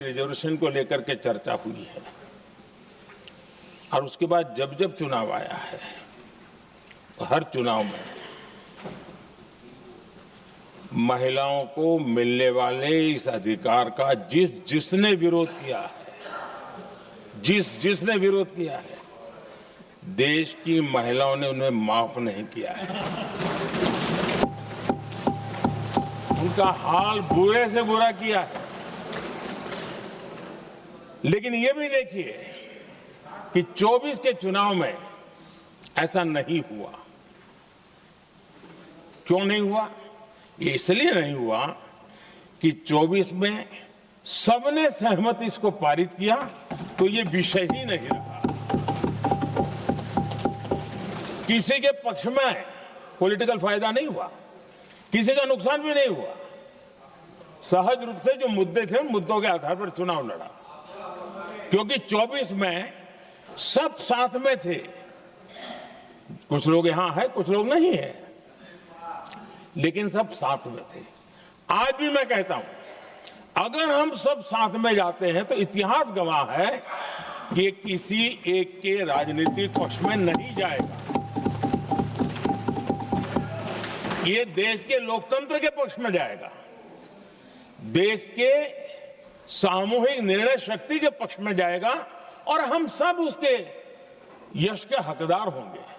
Reservation को लेकर के चर्चा हुई है और उसके बाद जब जब चुनाव आया है हर चुनाव में महिलाओं को मिलने वाले इस अधिकार का जिसने विरोध किया है, जिसने विरोध किया है, देश की महिलाओं ने उन्हें माफ नहीं किया है। उनका हाल बुरे से बुरा किया है। लेकिन ये भी देखिए कि 24 के चुनाव में ऐसा नहीं हुआ। क्यों नहीं हुआ? ये इसलिए नहीं हुआ कि 24 में सबने सहमति इसको पारित किया तो ये विषय ही नहीं रहा। किसी के पक्ष में पॉलिटिकल फायदा नहीं हुआ, किसी का नुकसान भी नहीं हुआ। सहज रूप से जो मुद्दे थे उन मुद्दों के आधार पर चुनाव लड़ा, क्योंकि 24 में सब साथ में थे। कुछ लोग यहां हैं, कुछ लोग नहीं है, लेकिन सब साथ में थे। आज भी मैं कहता हूं, अगर हम सब साथ में जाते हैं तो इतिहास गवाह है कि किसी एक के राजनीतिक पक्ष में नहीं जाएगा। ये देश के लोकतंत्र के पक्ष में जाएगा, देश के सामूहिक निर्णय शक्ति के पक्ष में जाएगा और हम सब उसके यश के हकदार होंगे।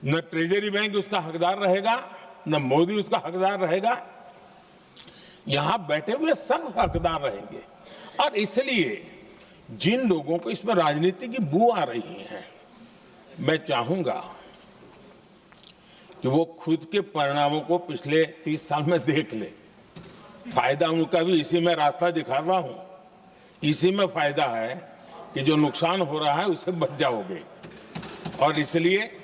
न ट्रेजरी बैंक उसका हकदार रहेगा, न मोदी उसका हकदार रहेगा। यहां बैठे हुए सब हकदार रहेंगे। और इसलिए जिन लोगों को इसमें राजनीति की बू आ रही है, मैं चाहूंगा कि वो खुद के परिणामों को पिछले 30 साल में देख ले। फायदा उनका भी इसी में रास्ता दिखाता हूं। इसी में फायदा है कि जो नुकसान हो रहा है उससे बच जाओगे। और इसलिए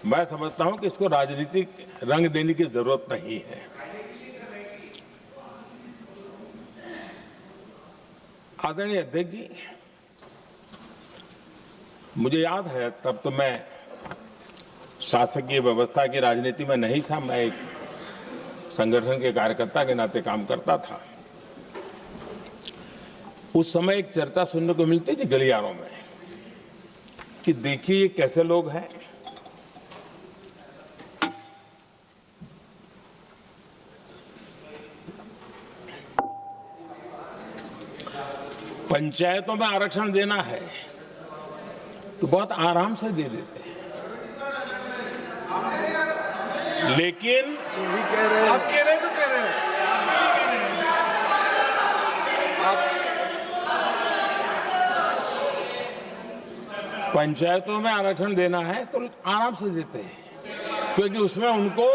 मैं समझता हूं कि इसको राजनीतिक रंग देने की जरूरत नहीं है। आदरणीय अध्यक्ष जी, मुझे याद है तब तो मैं शासकीय व्यवस्था की राजनीति में नहीं था। मैं एक संगठन के कार्यकर्ता के नाते काम करता था। उस समय एक चर्चा सुनने को मिलती थी गलियारों में कि देखिए ये कैसे लोग हैं, पंचायतों में आरक्षण देना है तो बहुत आराम से दे देते हैं, लेकिन आप कह रहे हैं तो कह रहे हैं पंचायतों में आरक्षण देना है तो आराम से देते हैं, क्योंकि उसमें उनको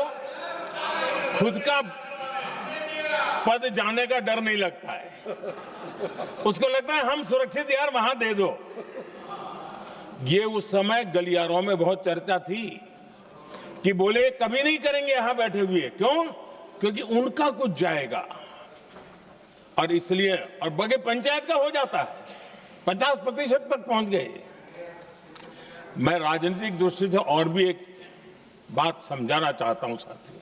खुद का पद जाने का डर नहीं लगता है। उसको लगता है हम सुरक्षित यार वहां दे दो। ये उस समय गलियारों में बहुत चर्चा थी कि बोले कभी नहीं करेंगे यहां बैठे हुए। क्यों? क्योंकि उनका कुछ जाएगा। और इसलिए और बगे पंचायत का हो जाता है, 50% तक पहुंच गए। मैं राजनीतिक दृष्टि से और भी एक बात समझाना चाहता हूं साथियों।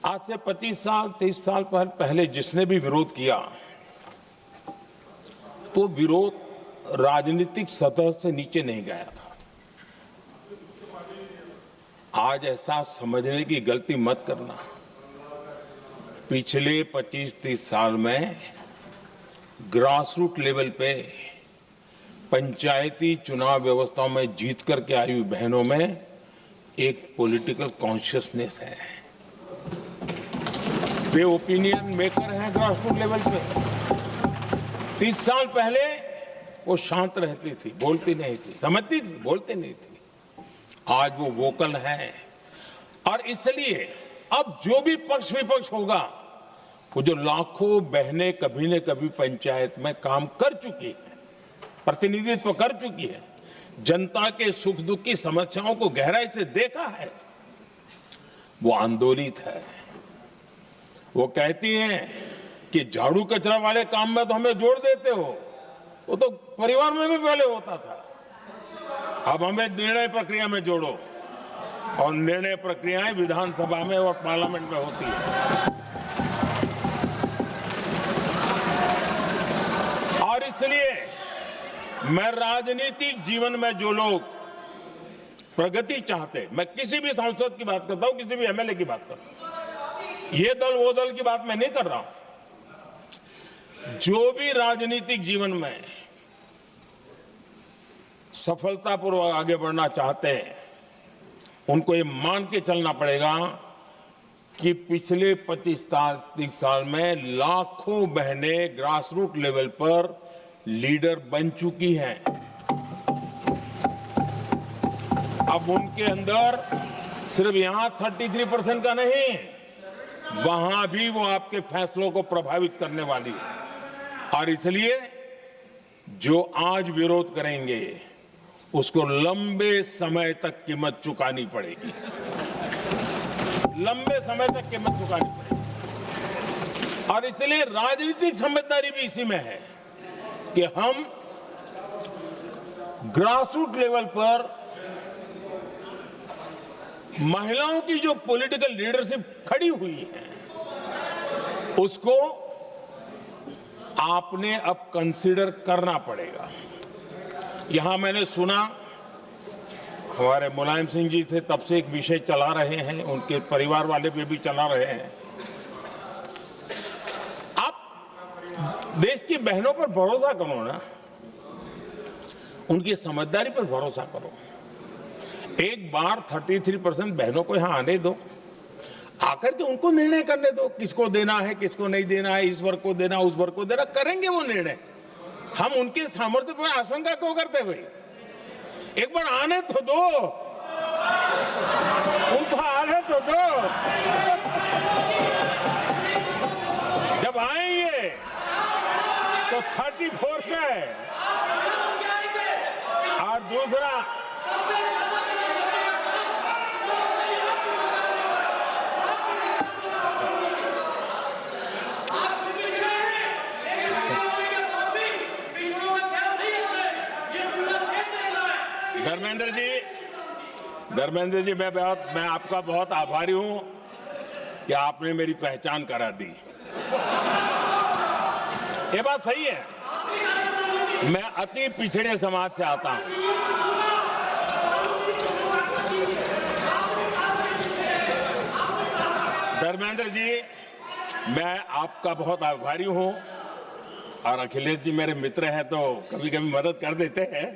आज से 25 साल 30 साल पहले जिसने भी विरोध किया तो विरोध राजनीतिक सतह से नीचे नहीं गया था। आज ऐसा समझने की गलती मत करना। पिछले 25-30 साल में ग्रास रूट लेवल पे पंचायती चुनाव व्यवस्थाओं में जीत करके आई हुई बहनों में एक पॉलिटिकल कॉन्शियसनेस है। वे ओपिनियन मेकर हैं ग्रास रूट लेवल पे। 30 साल पहले वो शांत रहती थी, बोलती नहीं थी, समझती थी, बोलती नहीं थी। आज वो वोकल है। और इसलिए अब जो भी पक्ष विपक्ष होगा, वो जो लाखों बहनें कभी न कभी पंचायत में काम कर चुकी है, प्रतिनिधित्व कर चुकी है, जनता के सुख दुख की समस्याओं को गहराई से देखा है, वो आंदोलित है। वो कहती हैं कि झाड़ू कचरा वाले काम में तो हमें जोड़ देते हो, वो तो परिवार में भी पहले होता था, अब हमें निर्णय प्रक्रिया में जोड़ो। और निर्णय प्रक्रियाएं विधानसभा में और पार्लियामेंट में होती है। मैं राजनीतिक जीवन में जो लोग प्रगति चाहते, मैं किसी भी सांसद की बात करता हूं, किसी भी एमएलए की बात करता हूं, ये दल वो दल की बात मैं नहीं कर रहा हूं। जो भी राजनीतिक जीवन में सफलतापूर्वक आगे बढ़ना चाहते हैं, उनको ये मान के चलना पड़ेगा कि पिछले 25-30 साल में लाखों बहनें ग्रास रूट लेवल पर लीडर बन चुकी हैं। अब उनके अंदर सिर्फ यहां 33% का नहीं, वहां भी वो आपके फैसलों को प्रभावित करने वाली है। और इसलिए जो आज विरोध करेंगे उसको लंबे समय तक कीमत चुकानी पड़ेगी, लंबे समय तक कीमत चुकानी पड़ेगी। और इसलिए राजनीतिक समझदारी भी इसी में है कि हम ग्रासरूट लेवल पर महिलाओं की जो पॉलिटिकल लीडरशिप खड़ी हुई है, उसको आपने अब कंसीडर करना पड़ेगा। यहां मैंने सुना हमारे मुलायम सिंह जी थे, तब से एक विषय चला रहे हैं, उनके परिवार वाले पे भी चला रहे हैं। आप देश की बहनों पर भरोसा करो ना, उनकी समझदारी पर भरोसा करो। एक बार 33% बहनों को यहां आने दो, आकर के उनको निर्णय करने दो, किसको देना है किसको नहीं देना है, इस वर्ग को देना उस वर्ग को देना, करेंगे वो निर्णय। हम उनके सामर्थ्य पर आशंका क्यों करते भाई? एक बार आने तो दो, उनको आने तो दो। जब आएंगे तो 34 पे, और दूसरा धर्मेंद्र जी, मैं आपका बहुत आभारी हूं कि आपने मेरी पहचान करा दी। ये बात सही है, मैं अति पिछड़े समाज से आता हूं। धर्मेंद्र जी, मैं आपका बहुत आभारी हूं, और अखिलेश जी मेरे मित्र हैं तो कभी कभी मदद कर देते हैं।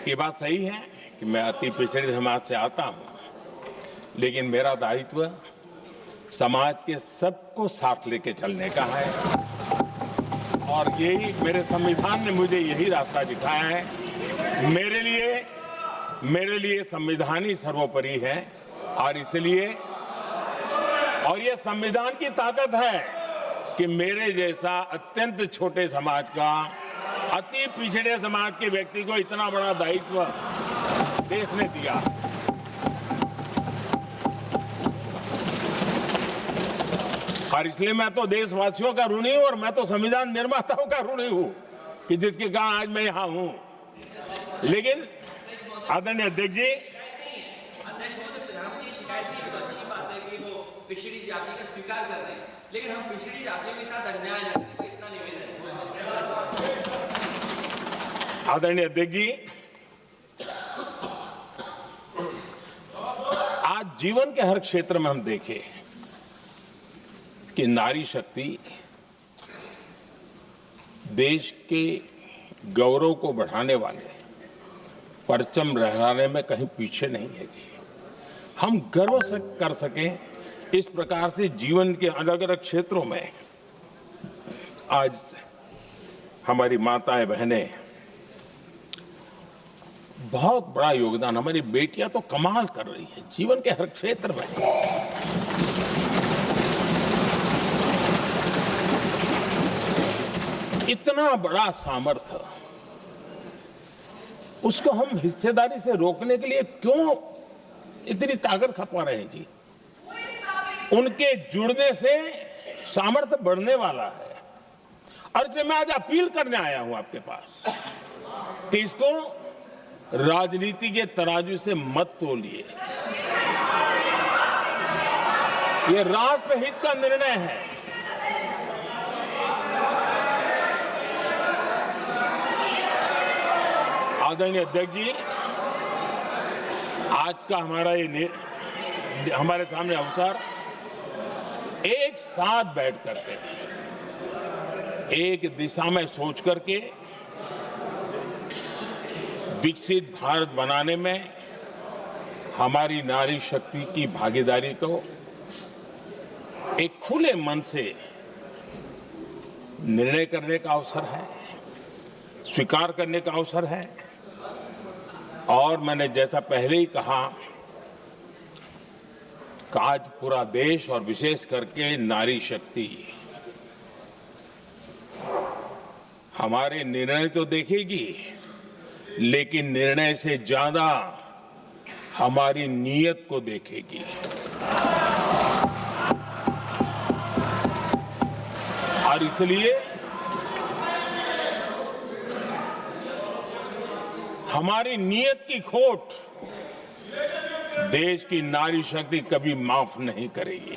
ये बात सही है कि मैं अति पिछड़े समाज से आता हूं, लेकिन मेरा दायित्व समाज के सबको साथ लेके चलने का है, और यही मेरे संविधान ने मुझे यही रास्ता दिखाया है। मेरे लिए संविधान ही सर्वोपरि है, और इसलिए और ये संविधान की ताकत है कि मेरे जैसा अत्यंत छोटे समाज का, अति पिछड़े समाज के व्यक्ति को इतना बड़ा दायित्व देश ने दिया। और इसलिए मैं तो देशवासियों का ऋणी हूं, और मैं तो संविधान निर्माताओं का ऋणी हूं कि जिसके कारण आज मैं यहां हूं। लेकिन आदरणीय अध्यक्ष जी, पिछड़ी जाति का स्वीकार कर रहे हैं, लेकिन हम पिछड़ी जातियों के साथ अन्याय न करें, इतना निवेदन है। आदरणीय अध्यक्ष जी, आज जीवन के हर क्षेत्र में हम देखें कि नारी शक्ति देश के गौरव को बढ़ाने वाले परचम लहराने में कहीं पीछे नहीं है जी। हम गर्व से कर सकें इस प्रकार से जीवन के अलग अलग क्षेत्रों में आज हमारी माताएं बहनें बहुत बड़ा योगदान, हमारी बेटियां तो कमाल कर रही हैं जीवन के हर क्षेत्र में। इतना बड़ा सामर्थ्य, उसको हम हिस्सेदारी से रोकने के लिए क्यों इतनी ताकत खपा रहे हैं जी? उनके जुड़ने से सामर्थ्य बढ़ने वाला है। और इसलिए मैं आज अपील करने आया हूं आपके पास कि इसको राजनीति के तराजू से मत तोलिए। ये राष्ट्रहित का निर्णय है, आदरणीय अध्यक्ष जी, आज का हमारे सामने अवसर एक साथ बैठ करके एक दिशा में सोच करके विकसित भारत बनाने में हमारी नारी शक्ति की भागीदारी को एक खुले मन से निर्णय करने का अवसर है, स्वीकार करने का अवसर है। और मैंने जैसा पहले ही कहा कि आज पूरा देश और विशेष करके नारी शक्ति हमारे निर्णय तो देखेगी, लेकिन निर्णय से ज्यादा हमारी नीयत को देखेगी। और इसलिए हमारी नीयत की खोट देश की नारी शक्ति कभी माफ नहीं करेगी।